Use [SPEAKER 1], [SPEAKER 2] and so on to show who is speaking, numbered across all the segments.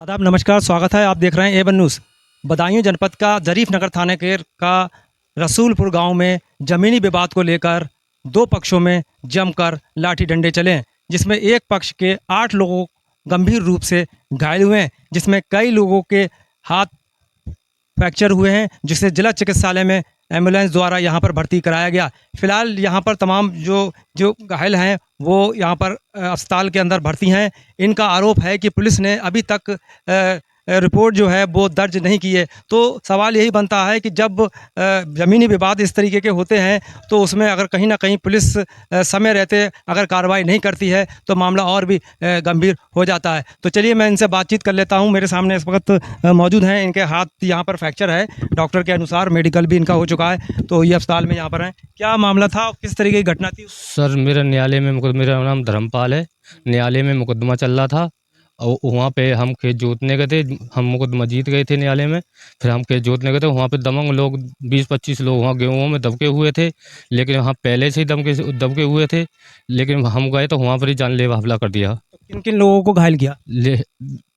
[SPEAKER 1] आदाब, नमस्कार, स्वागत है। आप देख रहे हैं A1 न्यूज़। बदायूं जनपद का जरीफ नगर थाने के का रसूलपुर गांव में ज़मीनी विवाद को लेकर दो पक्षों में जमकर लाठी डंडे चले, जिसमें एक पक्ष के 8 लोगों गंभीर रूप से घायल हुए हैं, जिसमें कई लोगों के हाथ फ्रैक्चर हुए हैं, जिसे जिला चिकित्सालय में एम्बुलेंस द्वारा यहां पर भर्ती कराया गया। फिलहाल यहां पर तमाम जो जो घायल हैं वो यहां पर अस्पताल के अंदर भर्ती हैं। इनका आरोप है कि पुलिस ने अभी तक रिपोर्ट जो है वो दर्ज नहीं की है। तो सवाल यही बनता है कि जब ज़मीनी विवाद इस तरीके के होते हैं तो उसमें अगर कहीं ना कहीं पुलिस समय रहते अगर कार्रवाई नहीं करती है तो मामला और भी गंभीर हो जाता है। तो चलिए मैं इनसे बातचीत कर लेता हूं। मेरे सामने इस वक्त मौजूद हैं, इनके हाथ यहाँ पर फ्रैक्चर है, डॉक्टर के अनुसार मेडिकल भी इनका हो चुका है, तो ये अस्पताल में यहाँ पर हैं। क्या मामला था, किस तरीके की घटना थी?
[SPEAKER 2] सर मेरा नाम धर्मपाल है। न्यायालय में मुकदमा चल रहा था और वहाँ पे हम खेत जोतने गए थे। हम मुकदमा जीत गए थे न्यायालय में। फिर हम खेत जोतने गए थे, वहाँ पे दबंग लोग 20-25 लोग वहाँ गेहूँ में दबके हुए थे, लेकिन वहाँ पहले से ही दबके हुए थे। लेकिन हम गए तो वहाँ पर ही जानलेवा हमला कर दिया।
[SPEAKER 1] तो किन किन लोगों को घायल किया?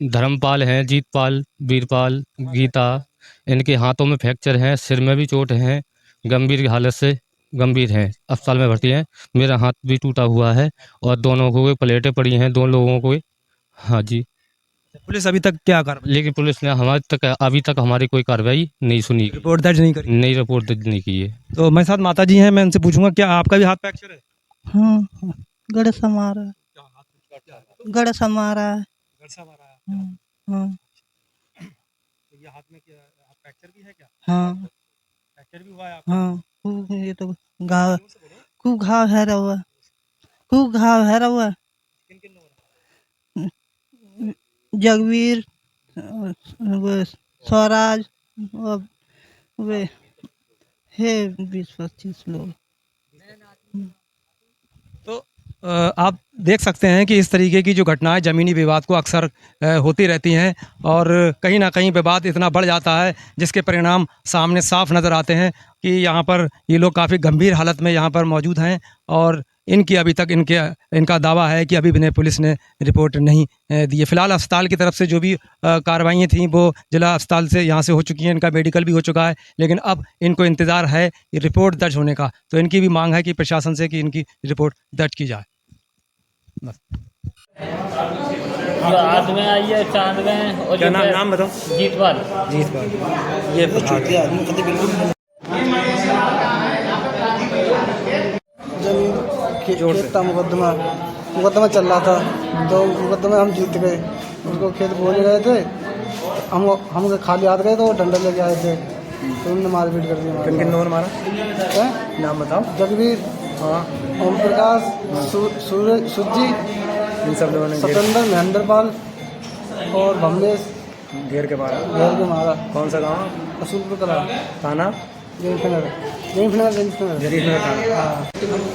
[SPEAKER 2] धर्मपाल हैं, जीतपाल, वीरपाल, गीता, इनके हाथों में फ्रैक्चर हैं, सिर में भी चोट हैं, गंभीर हालत से गंभीर हैं, अस्पताल में भर्ती हैं। मेरा हाथ भी टूटा हुआ है और दोनों को प्लेटें पड़ी हैं, दोनों लोगों को। हाँ जी।
[SPEAKER 1] पुलिस अभी तक क्या कर,
[SPEAKER 2] लेकिन पुलिस ने अभी तक हमारी कोई कार्रवाई नहीं सुनी,
[SPEAKER 1] रिपोर्ट दर्ज नहीं करी?
[SPEAKER 2] नई रिपोर्ट दर्ज नहीं की है।
[SPEAKER 1] तो मेरे साथ माता जी हैं, मैं उनसे पूछूंगा क्या आपका भी हाथ फ्रैक्चर है?
[SPEAKER 3] हाँ, गड़ समारा गड़ समारा है। हाँ
[SPEAKER 1] तो ये हाथ में क्या फ्रैक्चर भी है क्या?
[SPEAKER 3] हाँ
[SPEAKER 1] फ्रैक्चर भी हुआ है आपका?
[SPEAKER 3] हाँ खूब ये तो घाव खूब घाव है रहुआ खूब घाव है रहुआ
[SPEAKER 1] किन किन लोगों ने?
[SPEAKER 3] जगवीर वो स्वराज और वे है 20-25 लोग।
[SPEAKER 1] तो आप देख सकते हैं कि इस तरीके की जो घटनाएं ज़मीनी विवाद को अक्सर होती रहती हैं और कहीं ना कहीं विवाद इतना बढ़ जाता है जिसके परिणाम सामने साफ नज़र आते हैं कि यहाँ पर ये लोग काफ़ी गंभीर हालत में यहाँ पर मौजूद हैं और इनकी अभी तक इनका दावा है कि अभी भी पुलिस ने रिपोर्ट नहीं दी है। फिलहाल अस्पताल की तरफ से जो भी कार्रवाइयाँ थीं वो जिला अस्पताल से यहाँ से हो चुकी हैं, इनका मेडिकल भी हो चुका है, लेकिन अब इनको इंतज़ार है रिपोर्ट दर्ज होने का। तो इनकी भी मांग है कि प्रशासन से कि इनकी रिपोर्ट दर्ज की जाए। बस।
[SPEAKER 4] रात में आई है, चांद में। और
[SPEAKER 1] क्या नाम बताओ?
[SPEAKER 4] जीतपाल।
[SPEAKER 1] ये
[SPEAKER 5] खेत था, मुकदमा चल रहा था, तो मुकदमे हम जीत गए। उसको खेत बोले गए थे, हम खाली हाथ गए तो वो डंडा लेके आए थे, तो उन्होंने मारपीट कर दिया।
[SPEAKER 1] किन किन लोगों ने मारा? नाम बताओ।
[SPEAKER 5] जगवीर,
[SPEAKER 1] हाँ,
[SPEAKER 5] ओम प्रकाश, सूरज, सुजी,
[SPEAKER 1] इन सब लोगों ने
[SPEAKER 5] सतेंद्र, महेंद्रपाल और भमलेश
[SPEAKER 1] घेर के मारा।
[SPEAKER 5] घेर के मारा।
[SPEAKER 1] कौन सा गाँव?
[SPEAKER 5] रसूलपुर कला,
[SPEAKER 1] थाना
[SPEAKER 5] जरीफ नगर थाना।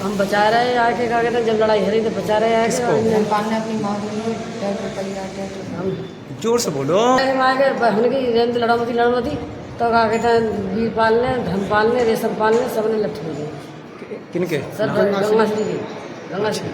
[SPEAKER 6] हम बचा रहे हैं आके, क्या कहते हैं, जब लड़ाई हरी तो बचा रहे हैं।
[SPEAKER 1] जोर से बोलो।
[SPEAKER 6] हमने रेंद लड़मती तो क्या कहते हैं, वीरपाल ने, धर्मपाल ने, रेशमपाल ने, सबने लठ दी।
[SPEAKER 1] किनके?
[SPEAKER 6] सब गंगा श्री